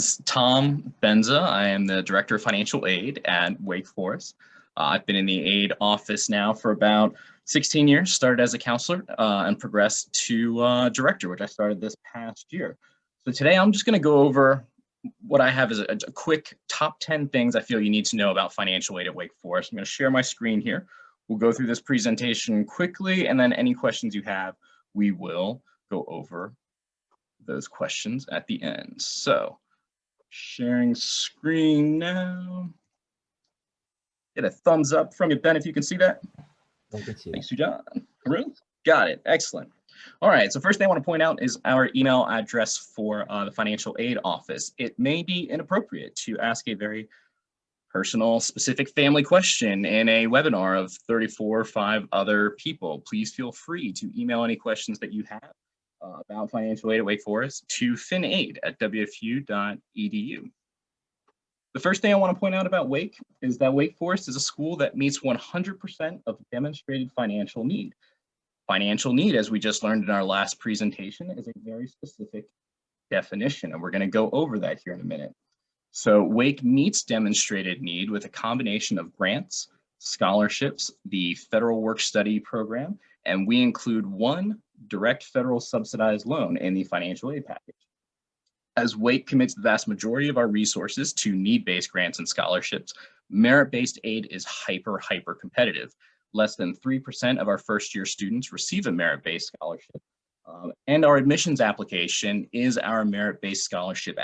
is Tom Benza. I am the Director of Financial Aid at Wake Forest. I've been in the aid office now for about 16 years, started as a counselor and progressed to director, which I started this past year. So today I'm just going to go over what I have as a quick top 10 things I feel you need to know about financial aid at Wake Forest. I'm going to share my screen here. We'll go through this presentation quickly, and then any questions you have, we will go over those questions at the end. So sharing screen now. Get a thumbs up from you, Ben, if you can see that. Thanks to John. Arun? Got it. Excellent. All right. So first thing I want to point out is our email address for the financial aid office. It may be inappropriate to ask a very personal, specific family question in a webinar of 34 or 5 other people. Please feel free to email any questions that you have about financial aid at Wake Forest to finaid@wfu.edu. The first thing I want to point out about Wake is that Wake Forest is a school that meets 100% of demonstrated financial need. Financial need, as we just learned in our last presentation, is a very specific definition, and we're going to go over that here in a minute. So Wake meets demonstrated need with a combination of grants, scholarships, the federal work-study program, and we include one direct federal subsidized loan in the financial aid package. As Wake commits the vast majority of our resources to need-based grants and scholarships, merit-based aid is hyper competitive. Less than 3% of our first-year students receive a merit-based scholarship, and our admissions application is our merit-based scholarship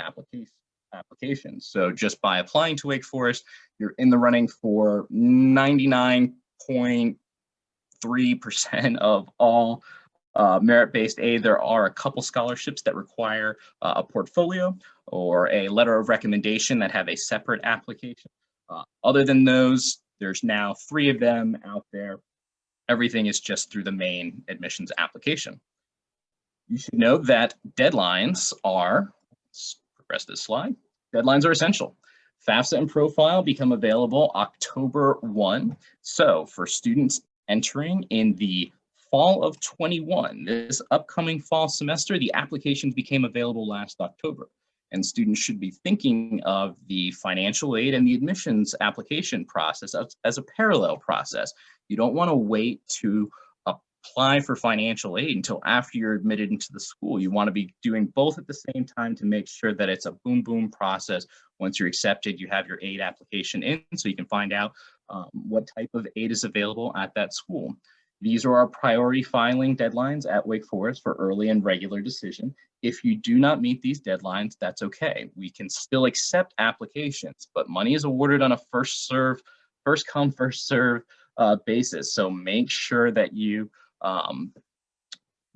application. So just by applying to Wake Forest, you're in the running for 99.3% of all merit-based aid. There are a couple scholarships that require a portfolio or a letter of recommendation that have a separate application. Other than those, there's now 3 of them out there. Everything is just through the main admissions application. You should know that deadlines are, let's progress this slide, deadlines are essential. FAFSA and Profile become available October 1. So for students entering in the fall of 21, this upcoming fall semester, the applications became available last October. And students should be thinking of the financial aid and the admissions application process as a parallel process. You don't want to wait to apply for financial aid until after you're admitted into the school. You want to be doing both at the same time to make sure that it's a boom process. Once you're accepted, you have your aid application in so you can find out what type of aid is available at that school. These are our priority filing deadlines at Wake Forest for early and regular decision. If you do not meet these deadlines, that's okay. We can still accept applications, but money is awarded on a first come, first serve basis. So make sure that you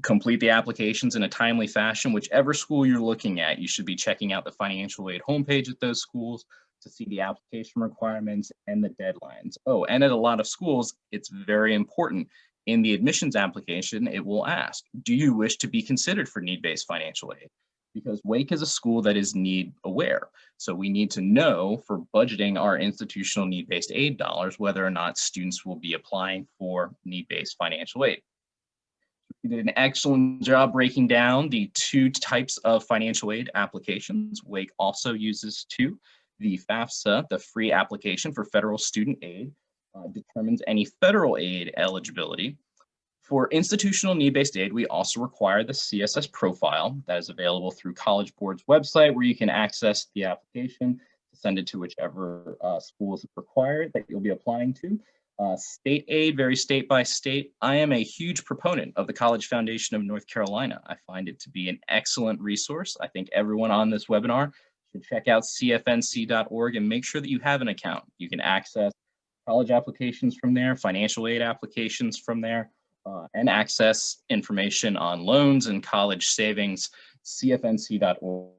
complete the applications in a timely fashion. Whichever school you're looking at, you should be checking out the financial aid homepage at those schools to see the application requirements and the deadlines. Oh, and at a lot of schools, it's very important. In the admissions application, it will ask, do you wish to be considered for need-based financial aid? Because Wake is a school that is need aware. So we need to know for budgeting our institutional need-based aid dollars, whether or not students will be applying for need-based financial aid. We did an excellent job breaking down the 2 types of financial aid applications. Wake also uses 2. The FAFSA, the free application for federal student aid, determines any federal aid eligibility. For institutional need-based aid, we also require the CSS profile that is available through College Board's website, where you can access the application to send it to whichever schools required that you'll be applying to. State aid varies state by state. I am a huge proponent of the College Foundation of North Carolina. I find it to be an excellent resource. I think everyone on this webinar should check out cfnc.org and make sure that you have an account. You can access college applications from there, financial aid applications from there, and access information on loans and college savings. cfnc.org,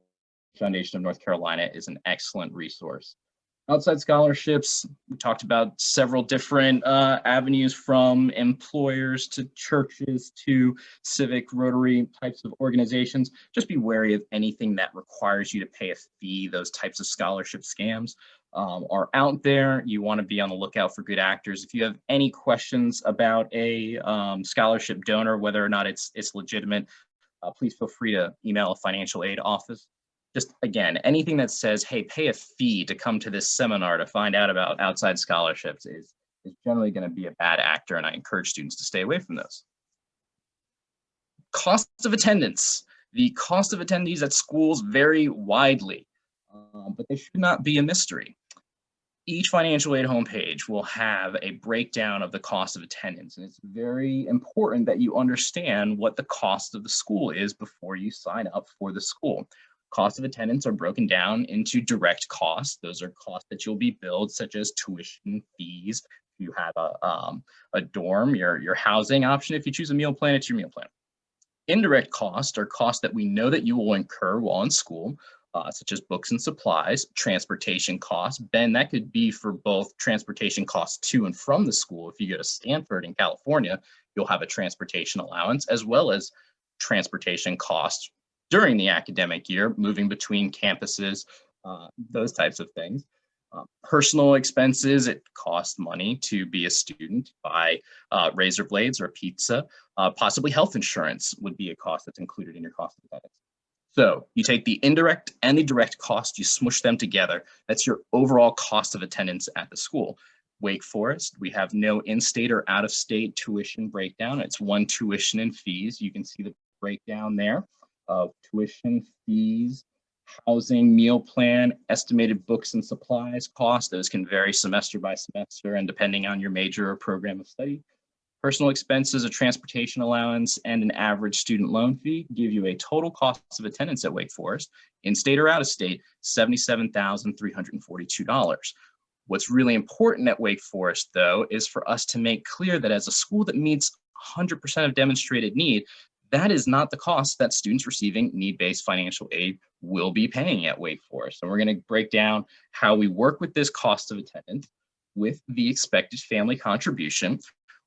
Foundation of North Carolina, is an excellent resource. Outside scholarships, we talked about several different avenues, from employers to churches to civic Rotary types of organizations. Just be wary of anything that requires you to pay a fee. Those types of scholarship scams are out there. You want to be on the lookout for good actors. If you have any questions about a scholarship donor, whether or not it's legitimate, please feel free to email a financial aid office. Just again, anything that says, hey, pay a fee to come to this seminar to find out about outside scholarships is generally going to be a bad actor, and I encourage students to stay away from those. Cost of attendance. The cost of attendees at schools vary widely, but they should not be a mystery. Each financial aid homepage will have a breakdown of the cost of attendance, and it's very important that you understand what the cost of the school is before you sign up for the school. Cost of attendance are broken down into direct costs. Those are costs that you'll be billed, such as tuition, fees. If you have a dorm, your housing option. If you choose a meal plan, it's your meal plan. Indirect costs are costs that we know that you will incur while in school, such as books and supplies, transportation costs. Ben, that could be for both transportation costs to and from the school. If you go to Stanford in California, you'll have a transportation allowance, as well as transportation costs during the academic year, moving between campuses, those types of things. Personal expenses, it costs money to be a student, buy razor blades or pizza. Possibly health insurance would be a cost that's included in your cost of attendance. So you take the indirect and the direct cost, you smush them together. That's your overall cost of attendance at the school. Wake Forest, we have no in-state or out-of-state tuition breakdown. It's one tuition and fees. You can see the breakdown there of tuition, fees, housing, meal plan, estimated books and supplies cost. Those can vary semester by semester and depending on your major or program of study. Personal expenses, a transportation allowance, and an average student loan fee give you a total cost of attendance at Wake Forest, in-state or out-of-state, $77,342. What's really important at Wake Forest, though, is for us to make clear that as a school that meets 100% of demonstrated need, that is not the cost that students receiving need-based financial aid will be paying at Wake Forest. And we're going to break down how we work with this cost of attendance with the expected family contribution.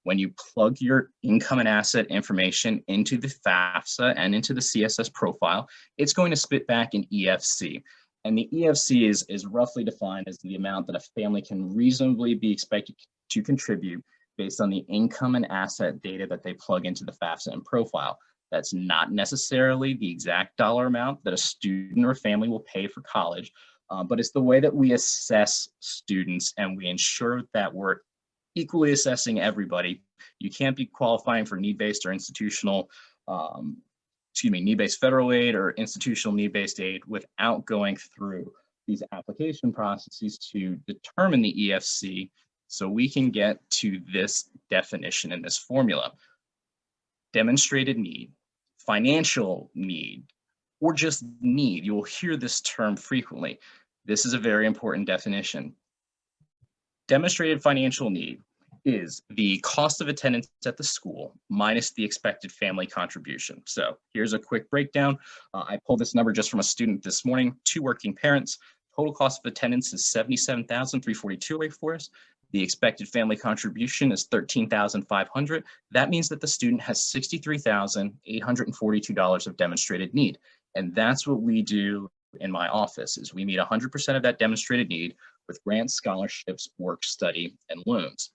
When you plug your income and asset information into the FAFSA and into the CSS profile, it's going to spit back an EFC. And the EFC is roughly defined as the amount that a family can reasonably be expected to contribute based on the income and asset data that they plug into the FAFSA and profile. That's not necessarily the exact dollar amount that a student or family will pay for college, but it's the way that we assess students and we ensure that we're equally assessing everybody. You can't be qualifying for need-based or institutional, need-based federal aid or institutional need-based aid without going through these application processes to determine the EFC so we can get to this definition in this formula. Demonstrated need, financial need, or just need. You will hear this term frequently. This is a very important definition. Demonstrated financial need is the cost of attendance at the school minus the expected family contribution. So here's a quick breakdown. I pulled this number just from a student this morning, 2 working parents. Total cost of attendance is $77,342 Wake Forest. The expected family contribution is $13,500. That means that the student has $63,842 of demonstrated need. And that's what we do in my office is we meet 100% of that demonstrated need with grants, scholarships, work study, and loans.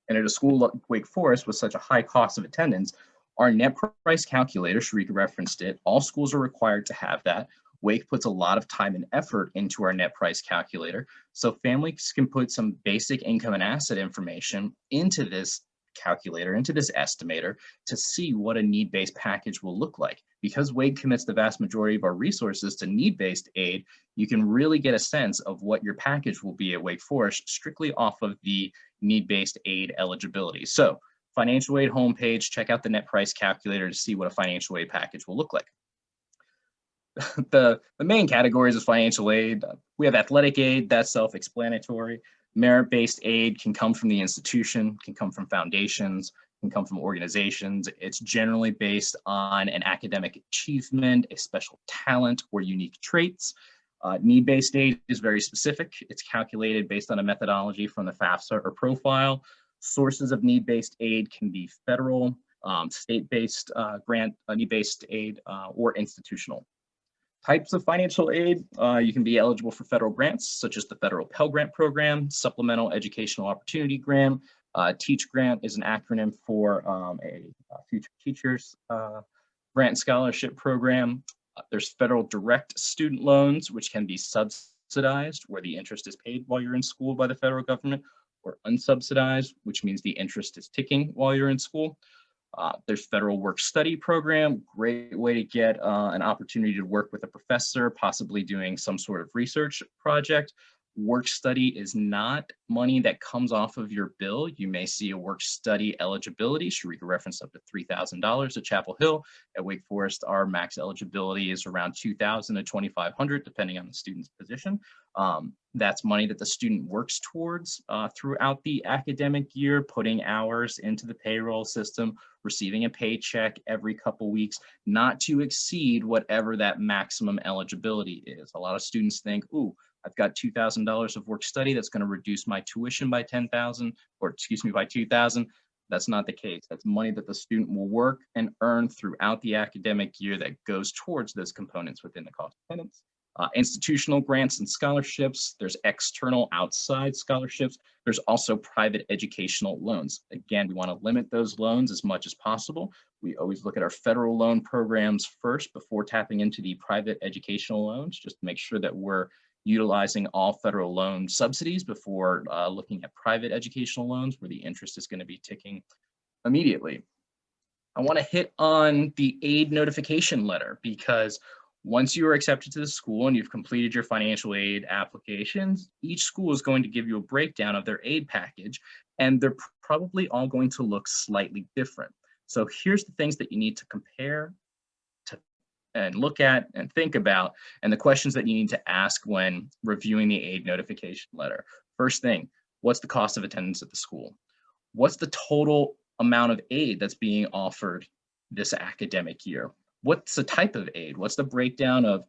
And at a school like Wake Forest with such a high cost of attendance, our net price calculator, Sharika referenced it, all schools are required to have that. Wake puts a lot of time and effort into our net price calculator, so families can put some basic income and asset information into this calculator, into this estimator, to see what a need-based package will look like. Because Wake commits the vast majority of our resources to need-based aid, you can really get a sense of what your package will be at Wake Forest strictly off of the need-based aid eligibility. So financial aid homepage, check out the net price calculator to see what a financial aid package will look like. The main categories of financial aid, we have athletic aid, that's self-explanatory. Merit-based aid can come from the institution, can come from foundations, can come from organizations. It's generally based on an academic achievement, a special talent, or unique traits. Need-based aid is very specific. It's calculated based on a methodology from the FAFSA or profile. Sources of need-based aid can be federal, state-based grant, need-based aid, or institutional. Types of financial aid, you can be eligible for federal grants, such as the Federal Pell Grant Program, Supplemental Educational Opportunity Grant. TEACH Grant is an acronym for a Future Teachers Grant Scholarship Program. There's federal direct student loans, which can be subsidized, where the interest is paid while you're in school by the federal government, or unsubsidized, which means the interest is ticking while you're in school. There's federal work study program, great way to get an opportunity to work with a professor, possibly doing some sort of research project. Work study is not money that comes off of your bill. You may see a work study eligibility. Sharika referenced up to $3,000 at Chapel Hill. At Wake Forest, our max eligibility is around $2,000 to $2,500, depending on the student's position. That's money that the student works towards throughout the academic year, putting hours into the payroll system, receiving a paycheck every couple weeks, not to exceed whatever that maximum eligibility is. A lot of students think, ooh, I've got $2,000 of work study that's going to reduce my tuition by $10,000, or excuse me, by $2,000. That's not the case. That's money that the student will work and earn throughout the academic year that goes towards those components within the cost of attendance. Institutional grants and scholarships. There's external outside scholarships. There's also private educational loans. Again, we want to limit those loans as much as possible. We always look at our federal loan programs first before tapping into the private educational loans, just to make sure that we're utilizing all federal loan subsidies before looking at private educational loans where the interest is going to be ticking immediately. I want to hit on the aid notification letter, because once you are accepted to the school and you've completed your financial aid applications, each school is going to give you a breakdown of their aid package, and they're probably all going to look slightly different. So here's the things that you need to compare and look at and think about, and the questions that you need to ask when reviewing the aid notification letter. First thing, what's the cost of attendance at the school? What's the total amount of aid that's being offered this academic year? What's the type of aid? What's the breakdown of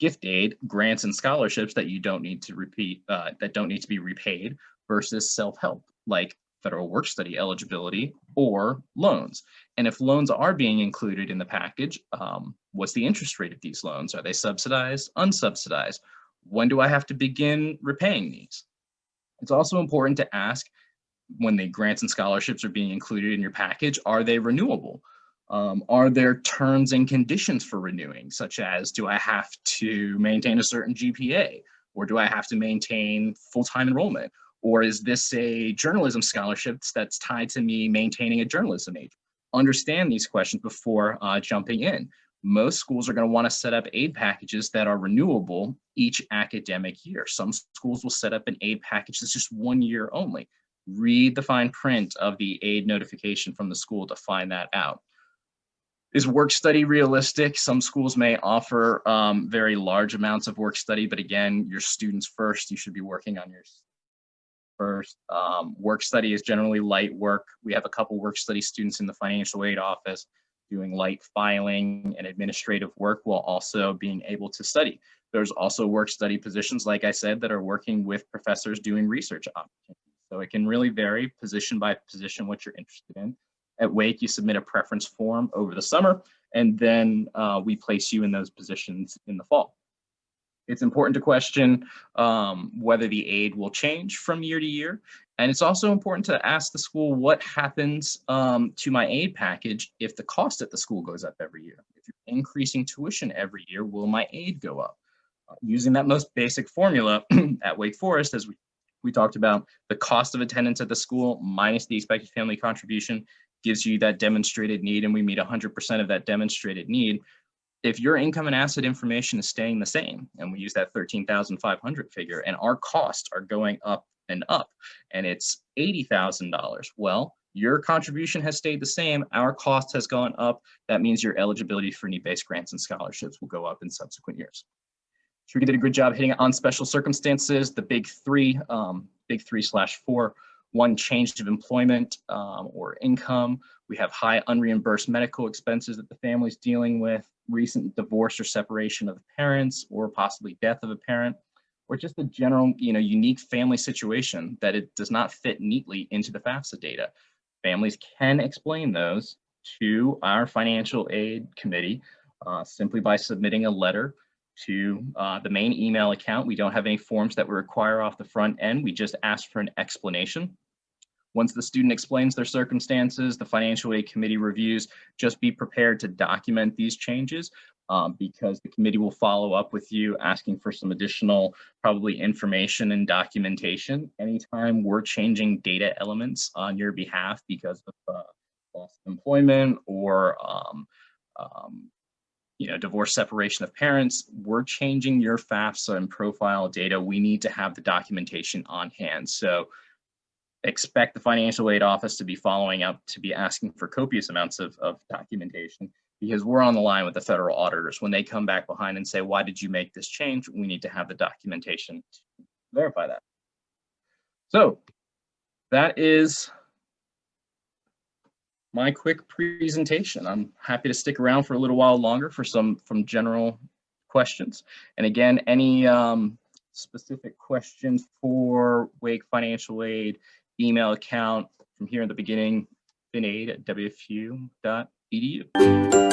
gift aid, grants, and scholarships that you don't need to repeat, that don't need to be repaid, versus self-help, like federal work study eligibility or loans? And if loans are being included in the package, what's the interest rate of these loans? Are they subsidized, unsubsidized? When do I have to begin repaying these? It's also important to ask, when the grants and scholarships are being included in your package, are they renewable? Are there terms and conditions for renewing, such as, do I have to maintain a certain GPA? Or do I have to maintain full-time enrollment? Or is this a journalism scholarship that's tied to me maintaining a journalism major? Understand these questions before jumping in. Most schools are going to want to set up aid packages that are renewable each academic year. Some schools will set up an aid package that's just 1 year only. Read the fine print of the aid notification from the school to find that out. Is work study realistic? Some schools may offer very large amounts of work study, but again, your students first. You should be working on your first. Work study is generally light work. We have a couple work study students in the financial aid office doing light filing and administrative work while also being able to study. There's also work study positions, like I said, that are working with professors doing research opportunities. So it can really vary position by position what you're interested in. At Wake, you submit a preference form over the summer, and then we place you in those positions in the fall. It's important to question whether the aid will change from year to year. And it's also important to ask the school what happens to my aid package if the cost at the school goes up every year. If you're increasing tuition every year, will my aid go up? Using that most basic formula at Wake Forest, as we talked about, the cost of attendance at the school minus the expected family contribution gives you that demonstrated need, and we meet 100% of that demonstrated need. If your income and asset information is staying the same, and we use that 13,500 figure, and our costs are going up and up, and it's $80,000, well, your contribution has stayed the same, our cost has gone up. That means your eligibility for need-based grants and scholarships will go up in subsequent years. Sharika did a good job hitting on special circumstances, the big 3/4. One, change of employment or income. We have high unreimbursed medical expenses that the family's dealing with, recent divorce or separation of the parents, or possibly death of a parent, or just a general, unique family situation that it does not fit neatly into the FAFSA data. Families can explain those to our financial aid committee simply by submitting a letter to the main email account. We don't have any forms that we require off the front end. We just ask for an explanation. Once the student explains their circumstances, the financial aid committee reviews. Just be prepared to document these changes. because the committee will follow up with you asking for some additional probably information and documentation anytime we're changing data elements on your behalf because of loss of employment or divorce, separation of parents. We're changing your FAFSA and profile data. We need to have the documentation on hand. So expect the financial aid office to be following up, to be asking for copious amounts of documentation, because we're on the line with the federal auditors. When they come back behind and say, why did you make this change? We need to have the documentation to verify that. So that is my quick presentation. I'm happy to stick around for a little while longer for some general questions. And again, any specific questions for Wake Financial Aid, email account from here in the beginning, finaid@wfu.edu.